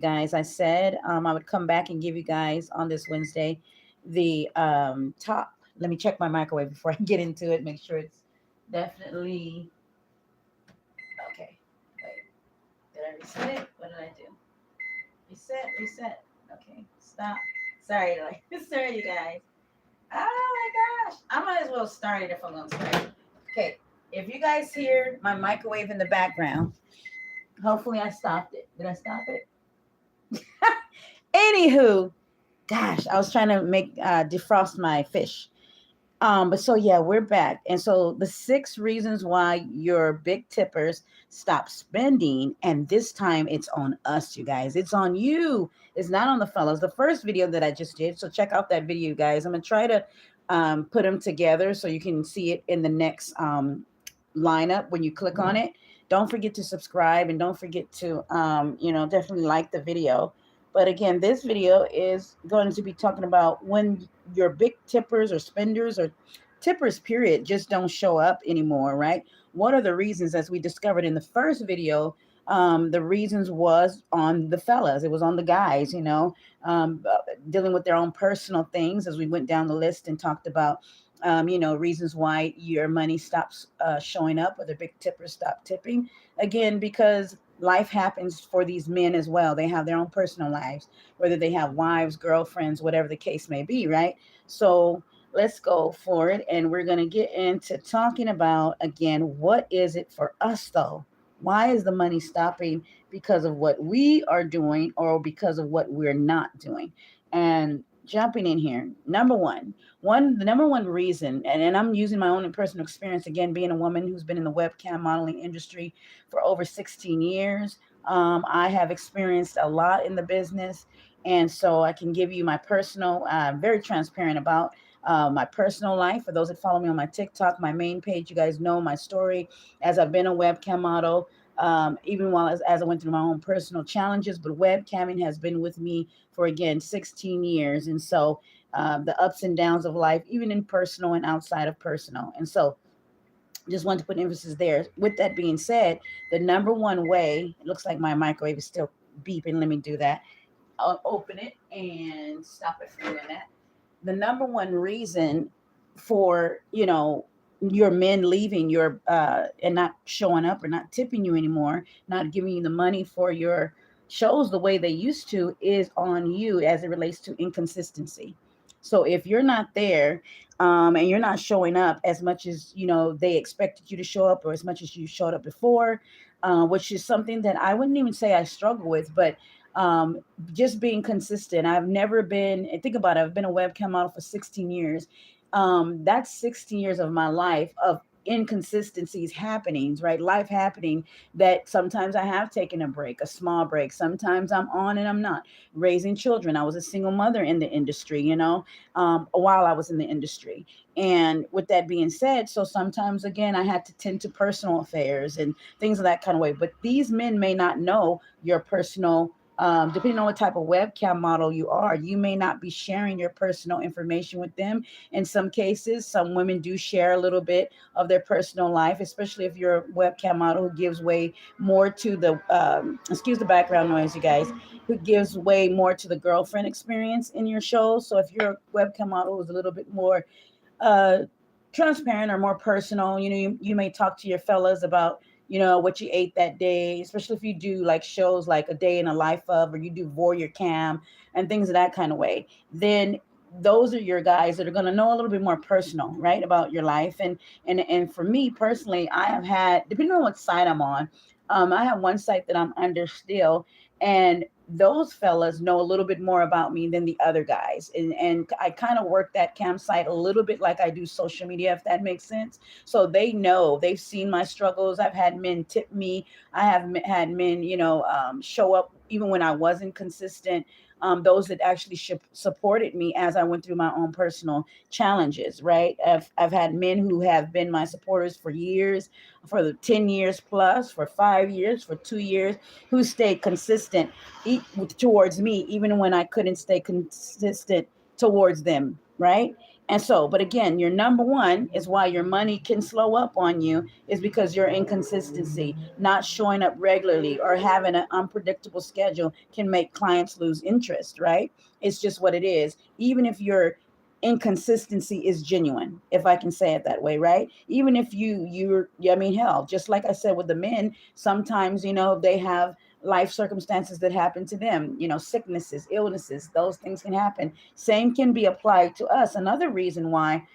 guys, I said I would come back and give you guys on this Wednesday the top. Let me check my microwave before I get into it. Make sure it's definitely okay. Wait, did I reset it? What did I do? Reset, reset. Okay, stop. Sorry, like sorry, you guys. Oh my gosh, I might as well start it if I'm gonna start it. Okay, if you guys hear my microwave in the background, hopefully I stopped it. Did I stop it? Anywho, gosh, I was trying to make defrost my fish. But so yeah, we're back. And so the 6 reasons why your big tippers stop spending, and this time it's on us, you guys. It's on you. It's not on the fellas. The first video that I just did. So check out that video, guys. I'm gonna try to put them together so you can see it in the next lineup when you click on it. Don't forget to subscribe and don't forget to definitely like the video. But again, this video is going to be talking about when your big tippers or spenders or tippers, period, just don't show up anymore, right? What are the reasons, as we discovered in the first video? The reasons was on the fellas. It was on the guys, dealing with their own personal things as we went down the list and talked about, reasons why your money stops showing up or the big tippers stop tipping. Again, because life happens for these men as well. They have their own personal lives, whether they have wives, girlfriends, whatever the case may be, right? So let's go for it. And we're going to get into talking about, again, what is it for us though? Why is the money stopping? Because of what we are doing or because of what we're not doing? And jumping in here, the number one reason, and I'm using my own personal experience, again, being a woman who's been in the webcam modeling industry for over 16 years. I have experienced a lot in the business. And so I can give you my personal, very transparent about my personal life. For those that follow me on my TikTok, my main page, you guys know my story as I've been a webcam model. Even while as I went through my own personal challenges, but webcamming has been with me for, again, 16 years. And so the ups and downs of life, even in personal and outside of personal. And so just want to put emphasis there. With that being said, the number one way, it looks like my microwave is still beeping. Let me do that. I'll open it and stop it from doing that. The number one reason for, your men leaving your and not showing up or not tipping you anymore, not giving you the money for your shows the way they used to, is on you as it relates to inconsistency. So if you're not there, and you're not showing up as much as they expected you to show up, or as much as you showed up before, which is something that I wouldn't even say I struggle with, but just being consistent. I've never been, and think about it, I've been a webcam model for 16 years. That's 16 years of my life of inconsistencies happenings, right? Life happening that sometimes I have taken a break, a small break. Sometimes I'm on and I'm not. Raising children. I was a single mother in the industry, while I was in the industry. And with that being said, so sometimes, again, I had to tend to personal affairs and things of that kind of way. But these men may not know your personal, depending on what type of webcam model you are, you may not be sharing your personal information with them. In some cases, some women do share a little bit of their personal life, especially if you're a webcam model who gives way more to the, excuse the background noise, you guys, who gives way more to the girlfriend experience in your show. So if you're a webcam model who's a little bit more uh, transparent or more personal, you may talk to your fellas about what you ate that day, especially if you do like shows like A Day in a Life of, or you do Voyeur Cam and things of that kind of way. Then those are your guys that are going to know a little bit more personal, right, about your life. And for me personally, I have had, depending on what site I'm on, I have one site that I'm under still, and those fellas know a little bit more about me than the other guys. And I kind of work that campsite a little bit like I do social media, if that makes sense. So they know, they've seen my struggles. I've had men tip me. I have had men, show up even when I wasn't consistent. Those that actually supported me as I went through my own personal challenges, right? I've had men who have been my supporters for years, for the 10 years plus, for 5 years, for 2 years, who stayed consistent towards me, even when I couldn't stay consistent towards them, right? And so, but again, your number one is why your money can slow up on you is because your inconsistency, not showing up regularly or having an unpredictable schedule can make clients lose interest, right? It's just what it is. Even if your inconsistency is genuine, if I can say it that way, right? Even if I mean, hell, just like I said with the men, sometimes, they have life circumstances that happen to them, sicknesses, illnesses, those things can happen. Same can be applied to us. Another reason why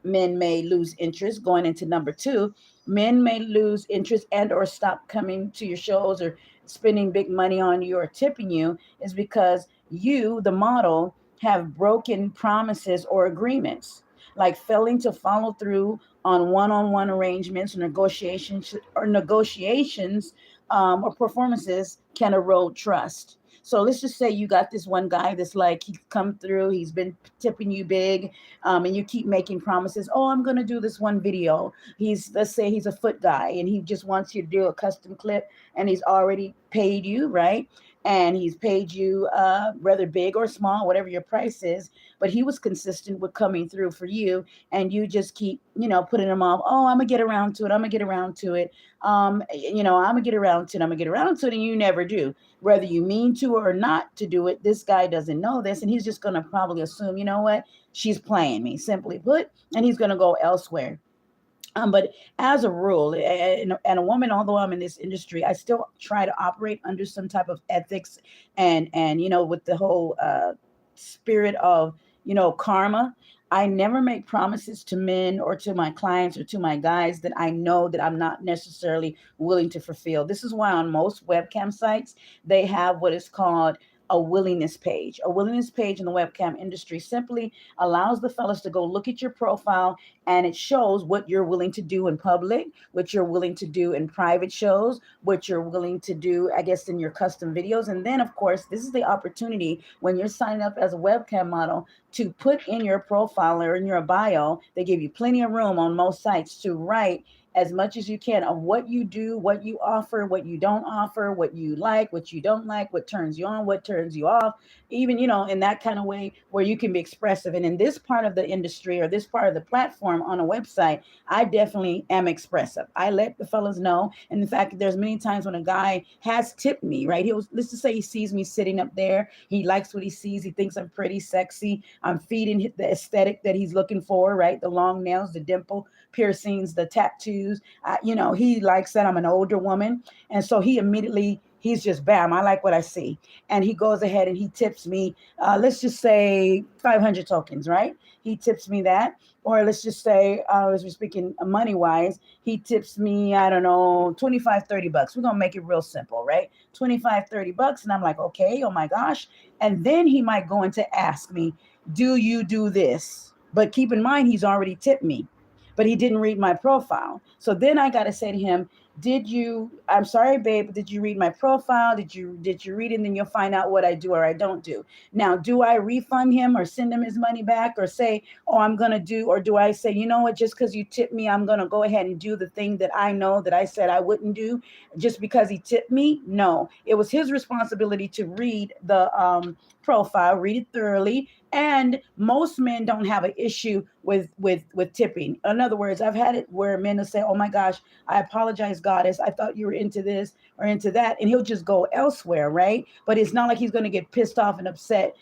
men may lose interest, going into number two, men may lose interest and or stop coming to your shows or spending big money on you or tipping you, is because you, the model, have broken promises or agreements, like failing to follow through on one-on-one arrangements or performances can erode trust. So let's just say you got this one guy that's like, he come through, he's been tipping you big, and you keep making promises. Oh, I'm going to do this one video. Let's say he's a foot guy and he just wants you to do a custom clip, and he's already paid you, right? And he's paid you rather big or small, whatever your price is, but he was consistent with coming through for you, and you just keep, putting him off. Oh, I'm gonna get around to it. I'm gonna get around to it. I'm gonna get around to it. I'm gonna get around to it, and you never do. Whether you mean to or not to do it, this guy doesn't know this, and he's just gonna probably assume, you know what, she's playing me, simply put, and he's gonna go elsewhere. But as a rule, and a woman, although I'm in this industry, I still try to operate under some type of ethics, and with the whole spirit of karma. I never make promises to men or to my clients or to my guys that I know that I'm not necessarily willing to fulfill. This is why on most webcam sites they have what is called a willingness page. A willingness page in the webcam industry simply allows the fellas to go look at your profile, and it shows what you're willing to do in public, what you're willing to do in private shows, what you're willing to do, I guess, in your custom videos. And then, of course, this is the opportunity when you're signing up as a webcam model to put in your profile or in your bio. They give you plenty of room on most sites to write as much as you can of what you do, what you offer, what you don't offer, what you like, what you don't like, what turns you on, what turns you off, even, in that kind of way where you can be expressive. And in this part of the industry or this part of the platform on a website, I definitely am expressive. I let the fellas know. And in fact, there's many times when a guy has tipped me, right? Let's just say he sees me sitting up there. He likes what he sees. He thinks I'm pretty sexy. I'm feeding the aesthetic that he's looking for, right? The long nails, the dimple piercings, the tattoos. He likes that I'm an older woman. And so he's just, bam, I like what I see. And he goes ahead and he tips me, let's just say 500 tokens, right? He tips me that. Or let's just say, as we're speaking money wise, he tips me, I don't know, 25, $30. We're going to make it real simple, right? 25, $30. And I'm like, okay, oh my gosh. And then he might go in to ask me, do you do this? But keep in mind, he's already tipped me, but he didn't read my profile. So then I got to say to him, I'm sorry, babe, but did you read my profile? Did you read it? And then you'll find out what I do or I don't do. Now, do I refund him or send him his money back or say, oh, I'm going to do, or do I say, you know what, just because you tipped me, I'm going to go ahead and do the thing that I know that I said I wouldn't do just because he tipped me? No, it was his responsibility to read the profile, read it thoroughly. And most men don't have an issue with tipping. In other words, I've had it where men will say, oh my gosh, I apologize, goddess, I thought you were into this or into that, and he'll just go elsewhere, right? But it's not like he's going to get pissed off and upset.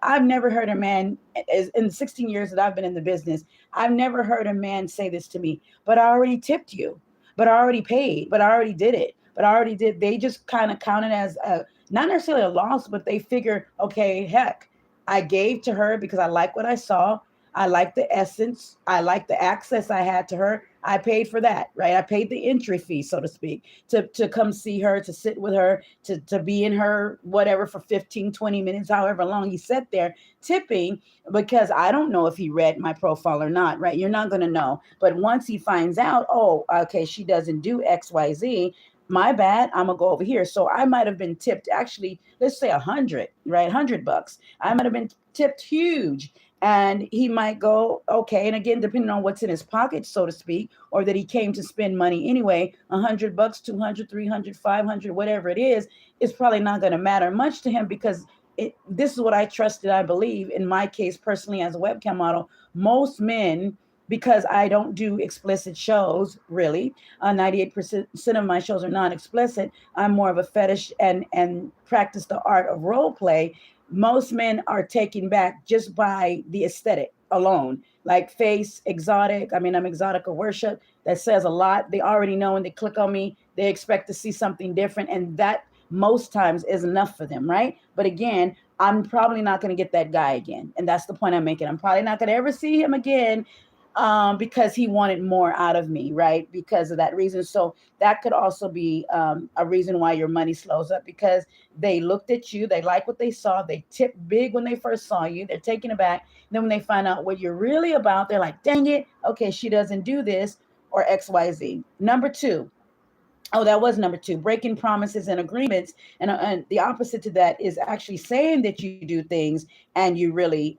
I've never heard a man, in the 16 years that I've been in the business, I've never heard a man say this to me, but I already tipped you, but I already paid, but I already did it, but I already did. They just kind of count it as not necessarily a loss, but they figure, okay, heck, I gave to her because I like what I saw. I like the essence. I like the access I had to her. I paid for that, right? I paid the entry fee, so to speak, to come see her, to sit with her, to be in her whatever for 15, 20 minutes, however long he sat there tipping, because I don't know if he read my profile or not, right? You're not going to know. But once he finds out, oh, okay, she doesn't do XYZ, my bad, I'm gonna go over here. So I might have been tipped, actually, let's say 100, right? $100. I might have been tipped huge. And he might go, okay. And again, depending on what's in his pocket, so to speak, or that he came to spend money anyway, $100, 200, 300, 500, whatever it is probably not going to matter much to him, because this is what I trusted. I believe in my case personally as a webcam model, most men, because I don't do explicit shows really. 98% of my shows are non-explicit. I'm more of a fetish and practice the art of role play. Most men are taken back just by the aesthetic alone, like face exotic. I mean, I'm exotic of worship. That says a lot. They already know when they click on me, they expect to see something different, and that most times is enough for them, right? But again, I'm probably not going to get that guy again, and that's the point I'm making. I'm probably not going to ever see him again, because he wanted more out of me, right? Because of that reason. So that could also be a reason why your money slows up, because they looked at you, they like what they saw, they tipped big when they first saw you, they're taken aback. Then when they find out what you're really about, they're like, dang it, okay, she doesn't do this or XYZ. Number two, oh, that was number two, breaking promises and agreements. And the opposite to that is actually saying that you do things and you really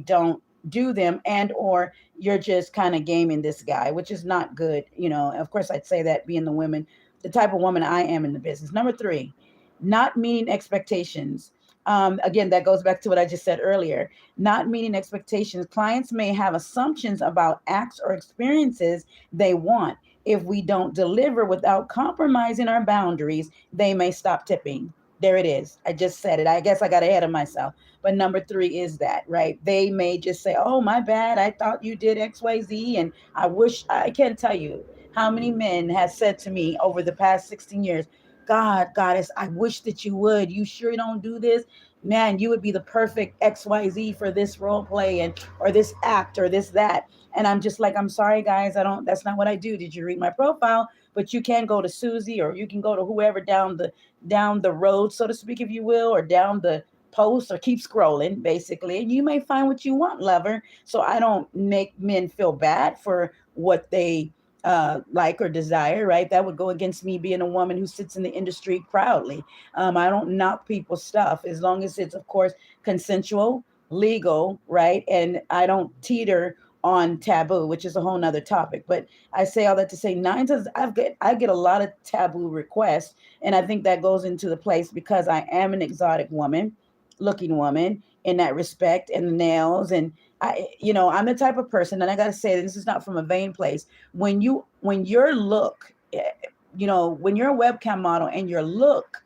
don't do them, and or you're just kind of gaming this guy, which is not good. Of course, I'd say that being the type of woman I am in the business. Number three, not meeting expectations. Again, that goes back to what I just said earlier. Not meeting expectations. Clients may have assumptions about acts or experiences they want. If we don't deliver without compromising our boundaries, they may stop tipping. There it is. I just said it. I guess I got ahead of myself. But number three is that, right? They may just say, oh, my bad. I thought you did XYZ. And I can't tell you how many men have said to me over the past 16 years, God, Goddess, I wish that you would. You sure don't do this? Man, you would be the perfect XYZ for this role play or this act or this, that. And I'm just like, I'm sorry, guys. That's not what I do. Did you read my profile? But you can go to Susie, or you can go to whoever down the road, so to speak, if you will, or down the post, or keep scrolling, basically. And you may find what you want, lover. So I don't make men feel bad for what they like or desire, right? That would go against me being a woman who sits in the industry proudly. I don't knock people's stuff as long as it's, of course, consensual, legal, right? And I don't teeter on taboo, which is a whole nother topic. But I say all that to say, nine times I get a lot of taboo requests, and I think that goes into the place because I am an exotic woman, looking woman in that respect, and the nails, and I'm the type of person, and I gotta say, this is not from a vain place. When your look, when you're a webcam model and your look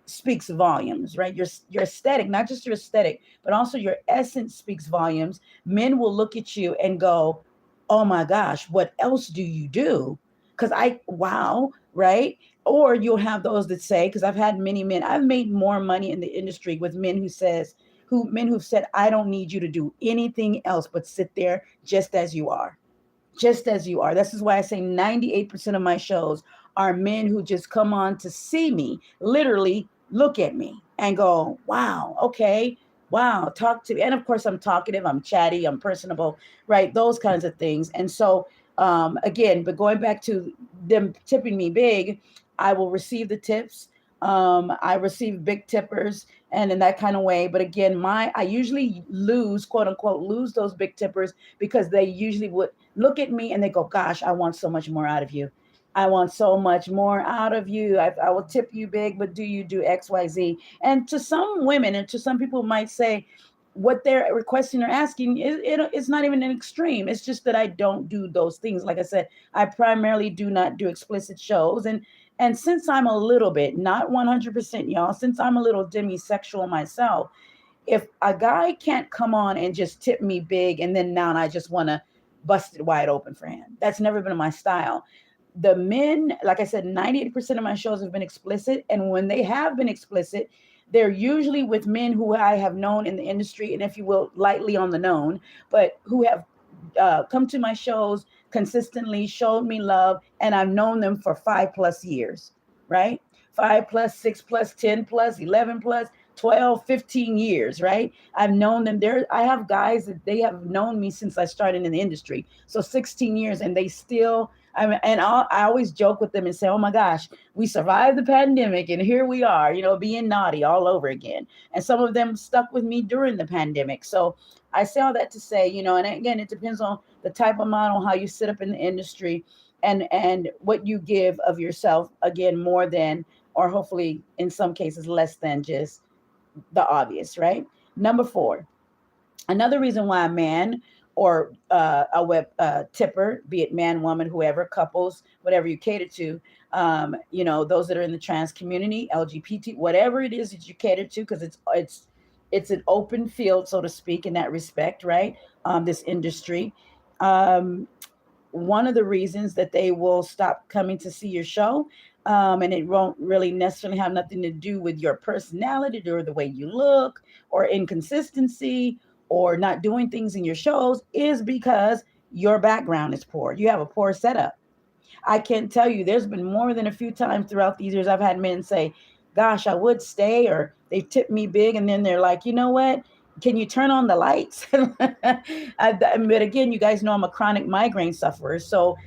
speaks volumes, right? Your aesthetic, not just your aesthetic, but also your essence speaks volumes. Men will look at you and go, oh my gosh, what else do you do? Because wow, right? Or you'll have those that say, because I've had many men, I've made more money in the industry with men men who've said, I don't need you to do anything else but sit there just as you are, just as you are. This is why I say 98% of my shows are men who just come on to see me, literally look at me and go, wow, okay, wow, talk to me. And of course, I'm talkative, I'm chatty, I'm personable, right? Those kinds of things. And so, again, but going back to them tipping me big, I will receive the tips. I receive big tippers and in that kind of way. But again, I usually lose, quote unquote, lose those big tippers because they usually would look at me and they go, gosh, I want so much more out of you. I want so much more out of you. I will tip you big, but do you do X, Y, Z? And to some women and to some people might say what they're requesting or asking it's not even an extreme. It's just that I don't do those things. Like I said, I primarily do not do explicit shows. And since I'm a little bit, not 100%, y'all, since I'm a little demisexual myself, if a guy can't come on and just tip me big and then now I just want to bust it wide open for him, that's never been my style. The men, like I said, 98% of my shows have been explicit. And when they have been explicit, they're usually with men who I have known in the industry, and if you will, lightly on the known, but who have come to my shows consistently, showed me love, and I've known them for 5+ years, right? 5+, 6+, 10+, 11+, 12, 15 years, right? I've known them there. I have guys that they have known me since I started in the industry. So 16 years, and they still, I always joke with them and say, oh my gosh, we survived the pandemic and here we are, being naughty all over again. And some of them stuck with me during the pandemic. So I say all that to say, and again, it depends on the type of model, how you sit up in the industry, and what you give of yourself, again, more than, or hopefully in some cases less than just the obvious, right? Number four, another reason why a man or a web tipper, be it man, woman, whoever, couples, whatever you cater to, those that are in the trans community, LGBT, whatever it is that you cater to, because it's an open field, so to speak, in that respect, right? This industry. Um, One of the reasons that they will stop coming to see your show, and it won't really necessarily have nothing to do with your personality or the way you look or inconsistency or not doing things in your shows, is because your background is poor. You have a poor setup. I can't tell you, there's been more than a few times throughout these years I've had men say, gosh, I would stay, or they tipped me big. And then they're like, you know what? Can you turn on the lights? But again, you guys know I'm a chronic migraine sufferer. So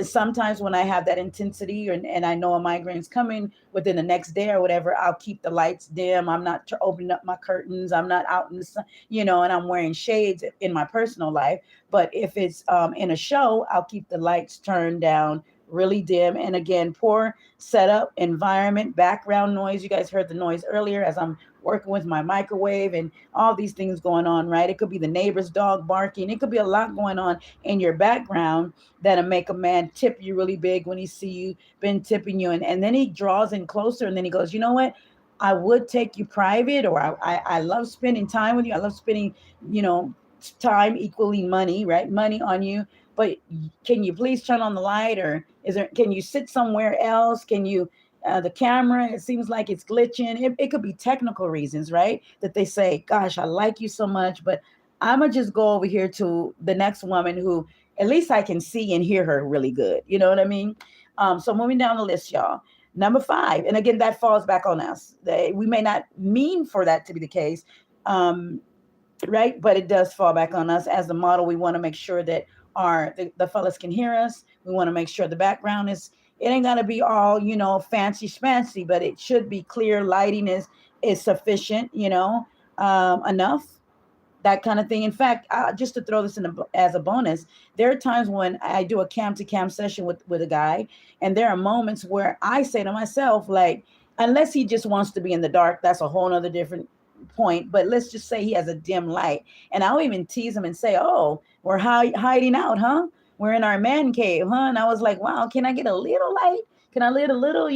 sometimes when I have that intensity and I know a migraine's coming within the next day or whatever, I'll keep the lights dim. I'm not opening up my curtains. I'm not out in the sun, and I'm wearing shades in my personal life. But if it's in a show, I'll keep the lights turned down really dim. And again, poor setup, environment, background noise. You guys heard the noise earlier as I'm working with my microwave and all these things going on, right? It could be the neighbor's dog barking. It could be a lot going on in your background that'll make a man tip you really big when he see you, been tipping you. And then he draws in closer and then he goes, you know what? I would take you private, or I love spending time with you. I love spending, you know, time equally money, right? Money on you. But can you please turn on the light, or can you sit somewhere else? Can you, the camera, it seems like it's glitching. It could be technical reasons, right? That they say, gosh, I like you so much, but I'm going to just go over here to the next woman who at least I can see and hear her really good. You know what I mean? So moving down the list, y'all. Number five, and again, that falls back on us. We may not mean for that to be the case, right? But it does fall back on us as the model. We want to make sure that the fellas can hear us. We want to make sure the background it ain't gonna be all, fancy schmancy, but it should be clear. Lighting is sufficient, enough, that kind of thing. In fact, just to throw this as a bonus, there are times when I do a cam to cam session with a guy, and there are moments where I say to myself, like, unless he just wants to be in the dark, that's a whole nother different point. But let's just say he has a dim light, and I'll even tease him and say, oh, we're hiding out, huh? We're in our man cave, huh? And I was like, wow, can I get a little light? Can I lit a little,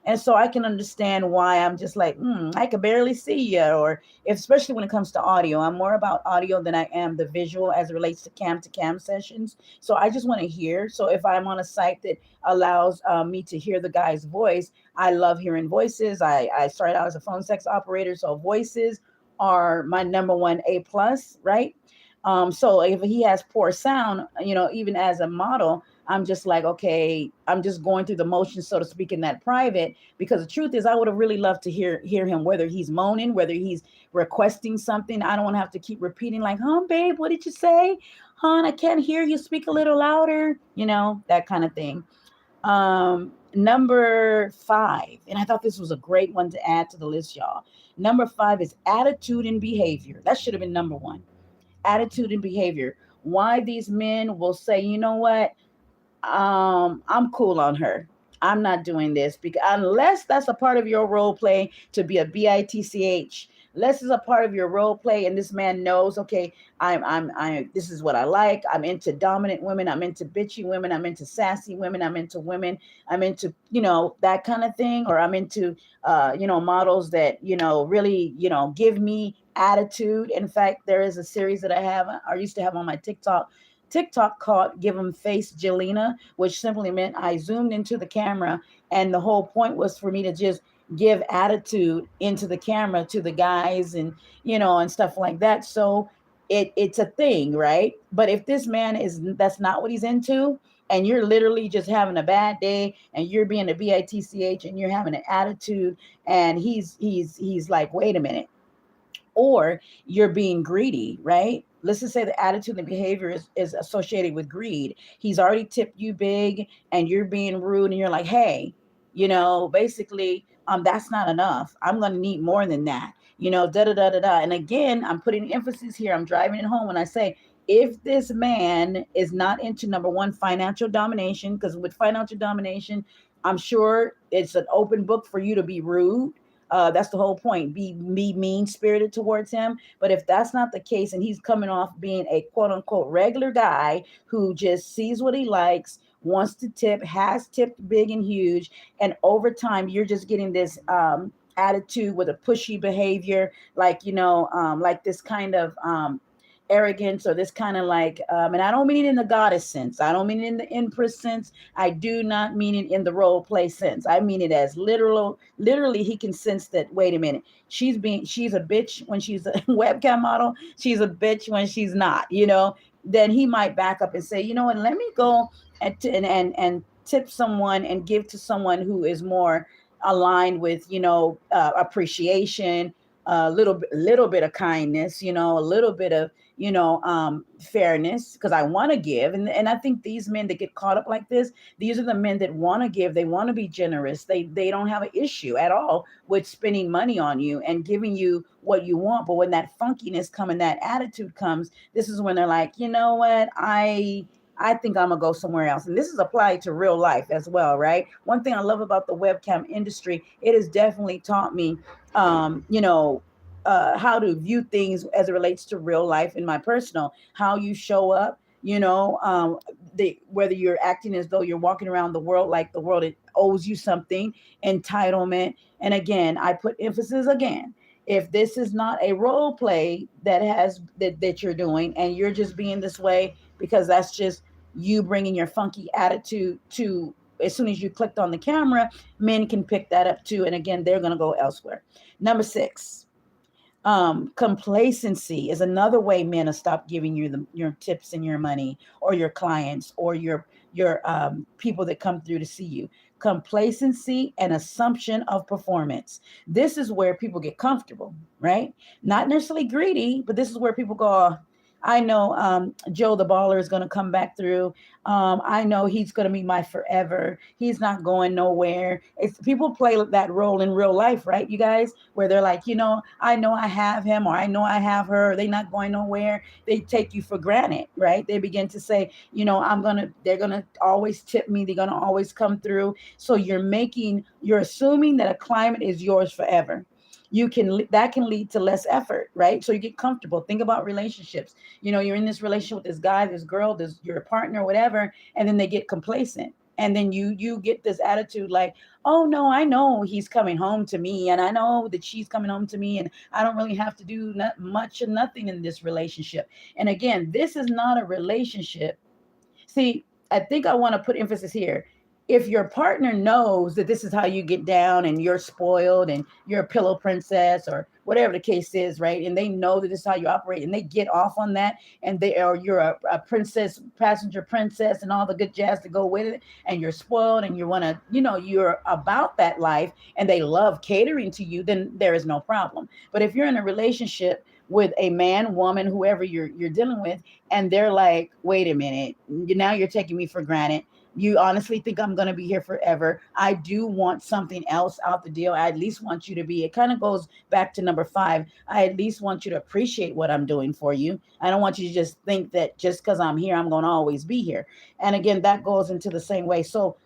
And so I can understand why I'm just like, I could barely see you. Or especially when it comes to audio, I'm more about audio than I am the visual as it relates to cam sessions. So I just want to hear. So if I'm on a site that allows me to hear the guy's voice, I love hearing voices. I started out as a phone sex operator, so voices are my number one A plus, right? So if he has poor sound, even as a model, I'm just like, okay, I'm just going through the motions, so to speak, in that private, because the truth is I would have really loved to hear him, whether he's moaning, whether he's requesting something. I don't want to have to keep repeating like, babe, what did you say? I can't hear you, speak a little louder, that kind of thing. Number five, and I thought this was a great one to add to the list, y'all. Number five is attitude and behavior. That should have been number one. Attitude and behavior. Why these men will say, you know what, I'm cool on her. I'm not doing this, because unless that's a part of your role play to be a bitch, unless it's a part of your role play, and this man knows, okay, I'm this is what I like. I'm into dominant women. I'm into bitchy women. I'm into sassy women. I'm into women. I'm into, that kind of thing. Or I'm into, models that, really, give me attitude. In fact, there is a series that I used to have on my TikTok called Give 'em Face Jelena, which simply meant I zoomed into the camera, and the whole point was for me to just give attitude into the camera to the guys, and and stuff like that. So it's a thing, right? But if this man that's not what he's into, and you're literally just having a bad day, and you're being a bitch, and you're having an attitude, and he's like, wait a minute, or you're being greedy, right? Let's just say the attitude and behavior is associated with greed. He's already tipped you big, and you're being rude, and you're like, hey, basically, that's not enough. I'm going to need more than that, da da da da da. And again, I'm putting emphasis here. I'm driving it home when I say, if this man is not into, number one, financial domination, because with financial domination, I'm sure it's an open book for you to be rude. That's the whole point. Be mean spirited towards him. But if that's not the case, and he's coming off being a quote unquote regular guy who just sees what he likes, wants to tip, has tipped big and huge, and over time you're just getting this attitude with a pushy behavior, like like this kind of arrogance, or this kind of like, and I don't mean it in the goddess sense, I don't mean it in the empress sense, I do not mean it in the role play sense, I mean it as literally he can sense that, wait a minute, she's a bitch when she's a webcam model, she's a bitch when she's not, then he might back up and say, you know what, let me go and tip someone and give to someone who is more aligned with appreciation, a little bit of kindness, a little bit of fairness, because I want to give. And I think these men that get caught up like this, these are the men that want to give, they want to be generous, they don't have an issue at all with spending money on you and giving you what you want. But when that funkiness comes and that attitude comes, this is when they're like, you know what, I think I'm gonna go somewhere else. And this is applied to real life as well, right? One thing I love about the webcam industry, it has definitely taught me, how to view things as it relates to real life in my personal, how you show up, whether you're acting as though you're walking around the world like the world, it owes you something, entitlement. And again, I put emphasis again, if this is not a role play that you're doing, and you're just being this way because that's just you bringing your funky attitude to, as soon as you clicked on the camera, men can pick that up too, and again, they're going to go elsewhere. Number 6, complacency is another way men will stop giving you your tips and your money, or your clients, or your people that come through to see you. Complacency and assumption of performance. This is where people get comfortable, right? Not necessarily greedy, but this is where people go, "Oh, I know Joe the baller is going to come back through. I know he's going to be my forever. He's not going nowhere." It's, people play that role in real life, right, you guys? Where they're like, I know I have him, or I know I have her. They're not going nowhere. They take you for granted, right? They begin to say, they're gonna always tip me. They're gonna always come through. So you're assuming that a climate is yours forever. That can lead to less effort, right? So you get comfortable. Think about relationships. You're in this relationship with this guy, this girl, your partner, whatever, and then they get complacent, and then you get this attitude like, oh no, I know he's coming home to me, and I know that she's coming home to me, and I don't really have to do much or nothing in this relationship. And again, this is not a relationship. See, I think I want to put emphasis here. If your partner knows that this is how you get down, and you're spoiled, and you're a pillow princess, or whatever the case is, right? And they know that this is how you operate, and they get off on that, and you're a princess, passenger princess, and all the good jazz to go with it, and you're spoiled, and you want to, you're about that life, and they love catering to you, then there is no problem. But if you're in a relationship with a man, woman, whoever you're dealing with, and they're like, wait a minute, now you're taking me for granted. You honestly think I'm going to be here forever. I do want something else out the deal. I at least want you to be, it kind of goes back to number 5. I at least want you to appreciate what I'm doing for you. I don't want you to just think that just because I'm here, I'm going to always be here. And again, that goes into the same way. So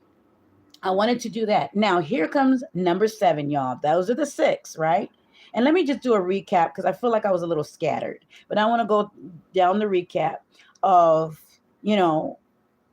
I wanted to do that. Now, here comes number 7, y'all. Those are the 6, right? And let me just do a recap, because I feel like I was a little scattered. But I want to go down the recap of,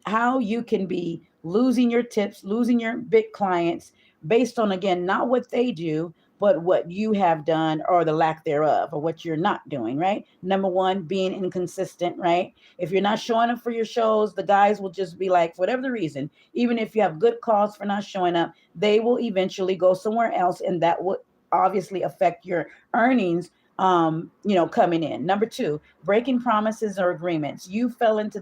how you can be losing your tips, losing your big clients based on, again, not what they do, but what you have done, or the lack thereof, or what you're not doing, right? Number 1, being inconsistent, right? If you're not showing up for your shows, the guys will just be like, for whatever the reason, even if you have good cause for not showing up, they will eventually go somewhere else, and that will obviously affect your earnings, coming in. Number 2, breaking promises or agreements. You fell into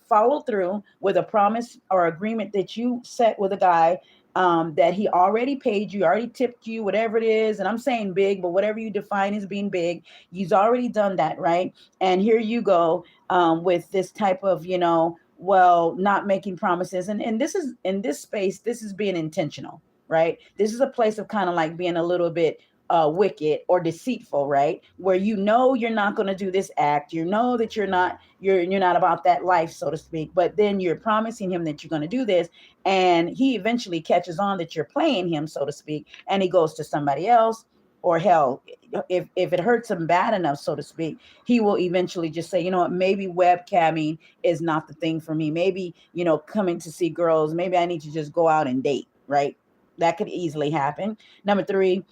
follow through with a promise or agreement that you set with a guy, that he already paid you, already tipped you, whatever it is. And I'm saying big, but whatever you define as being big, he's already done that, right? And here you go, with this type of, not making promises. And this is, in this space, this is being intentional, right? This is a place of kind of like being a little bit wicked or deceitful, right? Where you know you're not going to do this act, you know that you're not about that life, so to speak, but then you're promising him that you're going to do this, and he eventually catches on that you're playing him, so to speak, and he goes to somebody else. Or hell, if it hurts him bad enough, so to speak, he will eventually just say, you know what, maybe webcamming is not the thing for me. Maybe, coming to see girls, maybe I need to just go out and date, right? That could easily happen. Number three,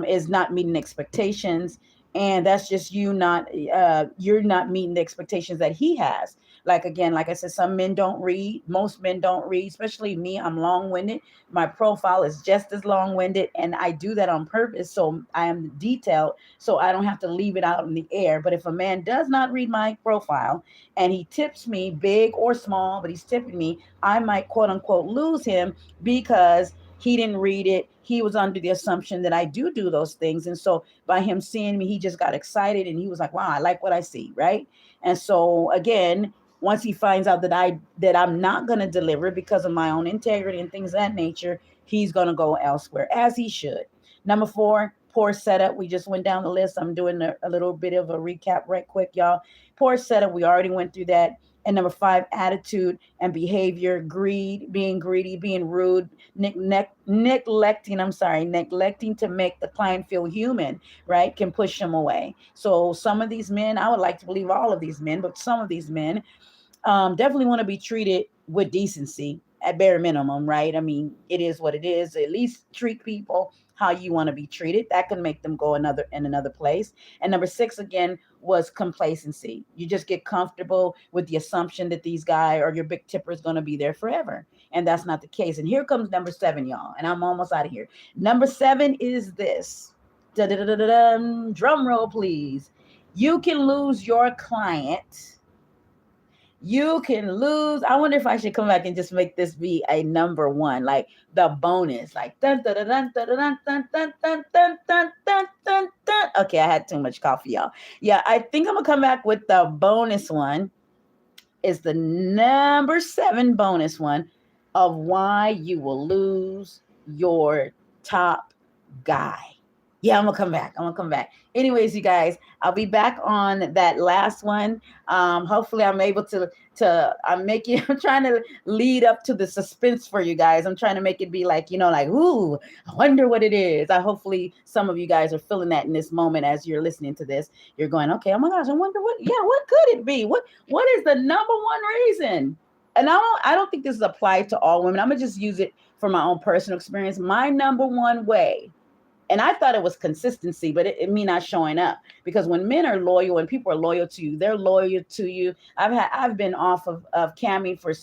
is not meeting expectations. And that's just you're not meeting the expectations that he has. Like, again, like I said, some men don't read. Most men don't read, especially me. I'm long-winded. My profile is just as long-winded, and I do that on purpose. So I am detailed, so I don't have to leave it out in the air. But if a man does not read my profile and he tips me, big or small, but he's tipping me, I might quote unquote lose him because he didn't read it. He was under the assumption that I do those things. And so by him seeing me, he just got excited and he was like, wow, I like what I see. Right. And so again, once he finds out that I'm not going to deliver because of my own integrity and things of that nature, he's going to go elsewhere, as he should. Number four, poor setup. We just went down the list. I'm doing a little bit of a recap right quick, y'all. Poor setup. We already went through that. And number five, attitude and behavior, being greedy, being rude, neglecting to make the client feel human, right, can push them away. So some of these men, I would like to believe all of these men, but some of these men definitely want to be treated with decency at bare minimum, right? I mean, it is what it is. At least treat people how you want to be treated. That can make them go another place. And number six, again, was complacency. You just get comfortable with the assumption that these guy or your big tipper is going to be there forever. And that's not the case. And here comes number seven, y'all. And I'm almost out of here. Number seven is this. Drum roll, please. You can lose your client. You can lose. I wonder if I should come back and just make this be a number one, like the bonus, like dun dun dun dun dun dun dun dun dun dun dun dun dun dun. Okay, I had too much coffee, y'all. Yeah, I think I'm gonna come back with the bonus one. Is the number seven bonus one of why you will lose your top guy. Yeah, I'm gonna come back. Anyways, you guys, I'll be back on that last one. Hopefully I'm able I'm making I'm trying to lead up to the suspense for you guys. I'm trying to make it be like, like, ooh, I wonder what it is. Hopefully some of you guys are feeling that in this moment as you're listening to this. You're going, okay, oh my gosh, I wonder what could it be? What is the number one reason? And I don't think this is applied to all women. I'm gonna just use it for my own personal experience. My number one way. And I thought it was consistency, but it mean not showing up, because when men are loyal and people are loyal to you, they're loyal to you. I've been off of camming for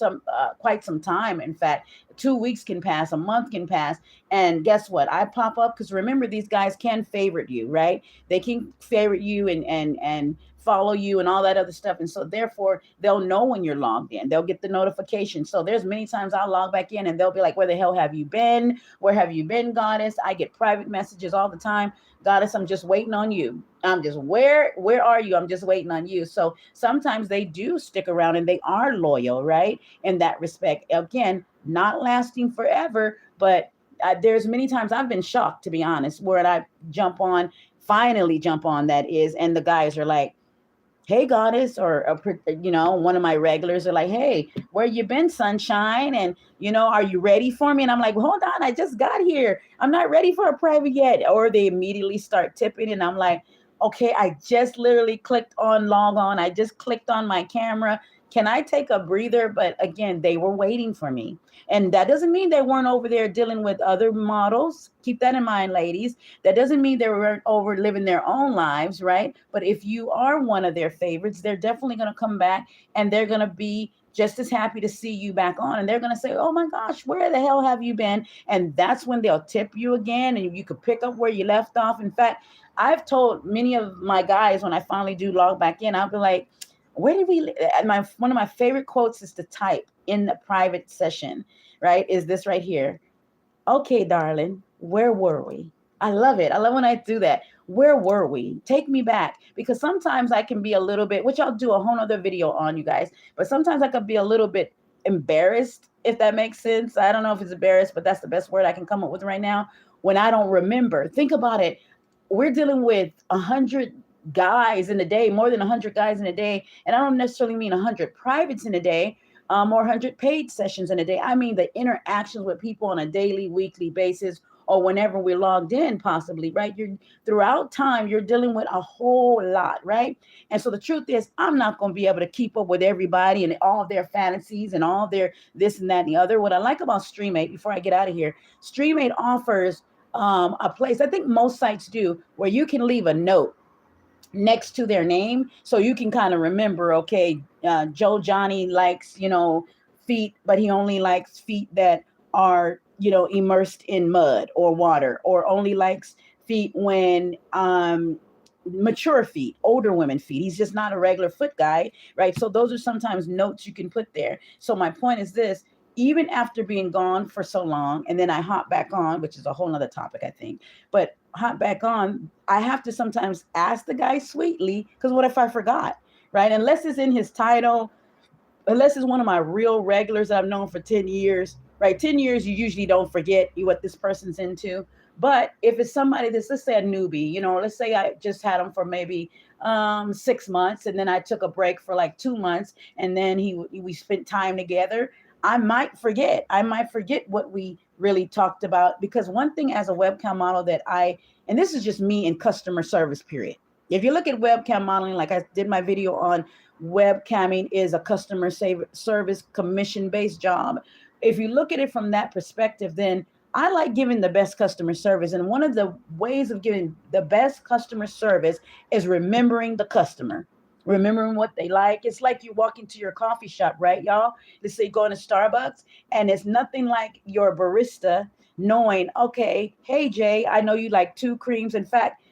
quite some time. In fact, 2 weeks can pass, a month can pass. And guess what? I pop up because remember, these guys can favorite you, right? They can favorite you and follow you and all that other stuff. And so therefore they'll know when you're logged in, they'll get the notification. So there's many times I'll log back in and they'll be like, where the hell have you been? Where have you been, goddess? I get private messages all the time. Goddess, I'm just waiting on you. I'm just, where are you? I'm just waiting on you. So sometimes they do stick around and they are loyal, right? In that respect, again, not lasting forever, but there's many times I've been shocked, to be honest, where I finally jump on, that is, and the guys are like, hey, goddess, or one of my regulars are like, hey, where you been, sunshine? And are you ready for me? And I'm like, well, hold on, I just got here, I'm not ready for a private yet. Or they immediately start tipping and I'm like, okay, I just literally clicked on log on, I just clicked on my camera, can I take a breather? But again, they were waiting for me. And that doesn't mean they weren't over there dealing with other models. Keep that in mind, ladies. That doesn't mean they weren't over living their own lives, right? But if you are one of their favorites, they're definitely going to come back and they're going to be just as happy to see you back on. And they're going to say, oh my gosh, where the hell have you been? And that's when they'll tip you again and you could pick up where you left off. In fact, I've told many of my guys when I finally do log back in, I'll be like, where did we, one of my favorite quotes is to type in the private session, right? Is this right here. Okay, darling, where were we? I love it. I love when I do that. Where were we? Take me back. Because sometimes I can be a little bit, which I'll do a whole nother video on, you guys, but sometimes I could be a little bit embarrassed, if that makes sense. I don't know if it's embarrassed, but that's the best word I can come up with right now. When I don't remember, think about it. we're dealing with 100 guys in a day, more than 100 guys in a day. And I don't necessarily mean 100 privates in a day, or 100 paid sessions in a day. I mean the interactions with people on a daily, weekly basis, or whenever we're logged in, possibly, right? You're throughout time, you're dealing with a whole lot, right? And so the truth is, I'm not going to be able to keep up with everybody and all of their fantasies and all their this and that and the other. What I like about StreamMate, before I get out of here, StreamMate offers a place, I think most sites do, where you can leave a note next to their name, so you can kind of remember, okay, Joe Johnny likes, feet, but he only likes feet that are, immersed in mud or water, or only likes feet when mature feet, older women feet. He's just not a regular foot guy, right? So those are sometimes notes you can put there. So my point is this: even after being gone for so long, and then I hop back on, which is a whole nother topic, I think, but hop back on, I have to sometimes ask the guy sweetly, because what if I forgot, right? Unless it's in his title, unless it's one of my real regulars that I've known for 10 years, right? 10 years, you usually don't forget what this person's into. But if it's somebody that's, let's say, a newbie, let's say I just had him for maybe 6 months, and then I took a break for like 2 months, and then we spent time together. I might forget. I might forget what we really talked about, because one thing as a webcam model and this is just me in customer service, period. If you look at webcam modeling, like I did my video on, webcamming is a customer service commission-based job. If you look at it from that perspective, then I like giving the best customer service. And one of the ways of giving the best customer service is remembering the customer, remembering what they like. It's like you walk into your coffee shop, right, y'all? Let's say you go into Starbucks, and it's nothing like your barista knowing, okay, hey, Jay, I know you like 2 creams. In fact,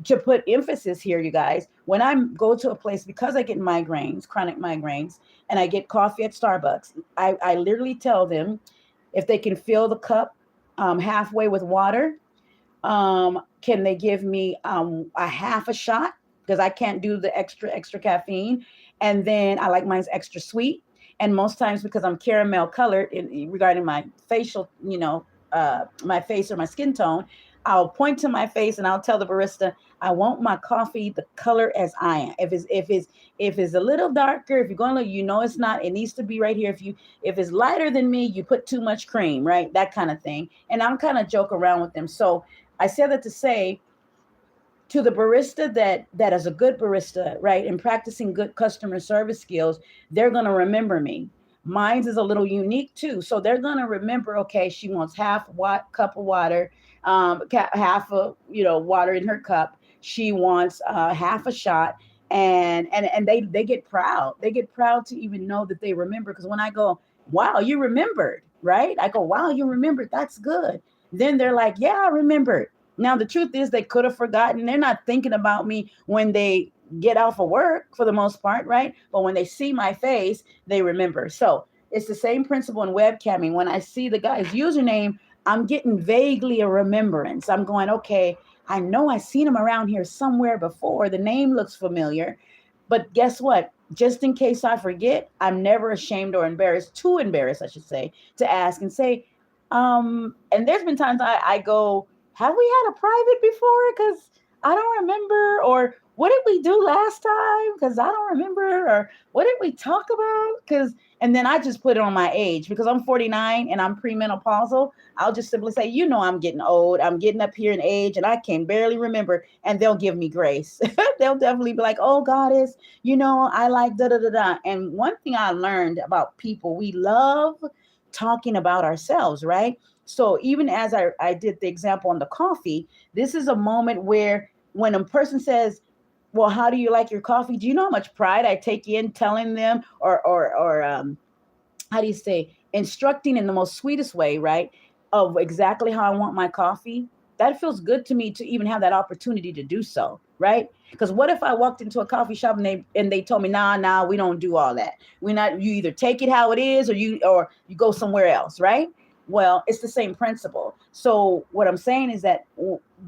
to put emphasis here, you guys, when I go to a place, because I get migraines, chronic migraines, and I get coffee at Starbucks, I literally tell them if they can fill the cup halfway with water, can they give me a half a shot, because I can't do the extra caffeine. And then I like mine's extra sweet. And most times, because I'm caramel colored regarding my facial, my face or my skin tone, I'll point to my face and I'll tell the barista, I want my coffee the color as I am. If it's a little darker, if you're going to, it's not, it needs to be right here. If it's lighter than me, you put too much cream, right? That kind of thing. And I'm kind of joke around with them. So I said that to say, to the barista that is a good barista, right, and practicing good customer service skills, they're going to remember me. Mine's is a little unique too. So they're going to remember, okay, she wants half cup of water, half of, water in her cup. She wants half a shot. And they get proud. They get proud to even know that they remember. Because when I go, wow, you remembered, right? I go, wow, you remembered. That's good. Then they're like, yeah, I remembered. Now, the truth is they could have forgotten. They're not thinking about me when they get off of work for the most part, right? But when they see my face, they remember. So it's the same principle in webcamming. When I see the guy's username, I'm getting vaguely a remembrance. I'm going, okay, I know I've seen him around here somewhere before. The name looks familiar. But guess what? Just in case I forget, I'm never ashamed or too embarrassed, I should say, to ask and say, and there's been times I go, have we had a private before? Because I don't remember. Or what did we do last time? Because I don't remember. Or what did we talk about? And then I just put it on my age, because I'm 49 and I'm premenopausal. I'll just simply say, I'm getting old. I'm getting up here in age and I can barely remember. And they'll give me grace. They'll definitely be like, oh, goddess, I like da da da da. And one thing I learned about people, we love talking about ourselves, right? So even as I did the example on the coffee, this is a moment where when a person says, well, how do you like your coffee? Do you know how much pride I take in telling them, or how do you say, instructing in the most sweetest way, right, of exactly how I want my coffee? That feels good to me to even have that opportunity to do so, right? Because what if I walked into a coffee shop and they told me, nah, we don't do all that. You either take it how it is, or you go somewhere else, right? Well, it's the same principle. So what I'm saying is that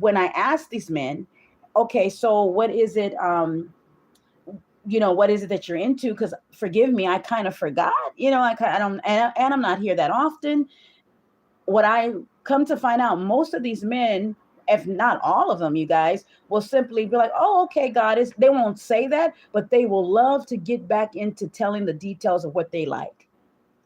when I ask these men, okay, so what is it, what is it that you're into? Because forgive me, I kind of forgot, I don't, and I'm not here that often. What I come to find out, most of these men, if not all of them, you guys, will simply be like, oh, okay, God is, they won't say that, but they will love to get back into telling the details of what they like.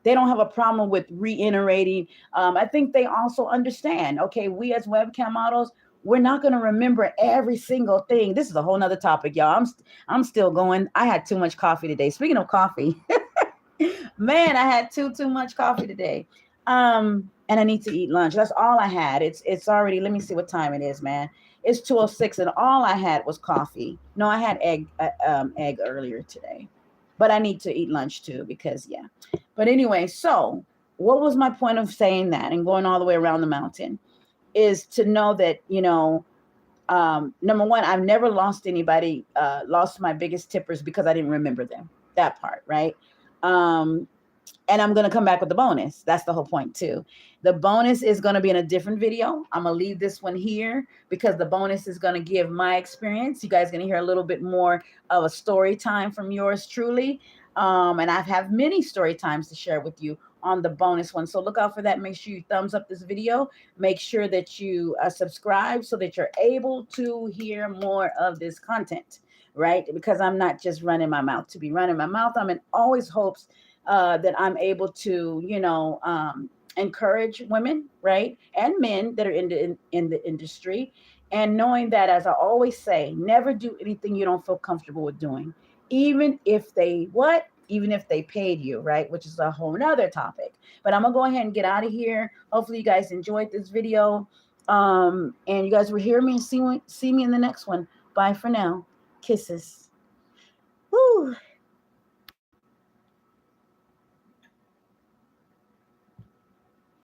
They don't have a problem with reiterating. I think they also understand, okay, we as webcam models, we're not going to remember every single thing. This is a whole nother topic, y'all. I'm still going. I had too much coffee today. Speaking of coffee, man, I had too much coffee today. And I need to eat lunch. That's all I had. It's already, let me see what time it is, man. It's 2:06 and all I had was coffee. No, I had egg earlier today. But I need to eat lunch too because yeah. But anyway, so what was my point of saying that and going all the way around the mountain is to know that, number one, I've never lost anybody, lost my biggest tippers because I didn't remember them. That part, right? Um, and I'm going to come back with the bonus. That's the whole point too. The bonus is going to be in a different video. I'm going to leave this one here because the bonus is going to give my experience. You guys are going to hear a little bit more of a story time from yours truly. And I have many story times to share with you on the bonus one. So look out for that. Make sure you thumbs up this video. Make sure that you subscribe so that you're able to hear more of this content, right? Because I'm not just running my mouth to be running my mouth. I'm in always hopes that I'm able to, encourage women, right, and men that are in the industry, and knowing that, as I always say, never do anything you don't feel comfortable with doing, even if they what, even if they paid you, right, which is a whole nother topic. But I'm gonna go ahead and get out of here. Hopefully, you guys enjoyed this video, and you guys will hear me and see me in the next one. Bye for now. Kisses.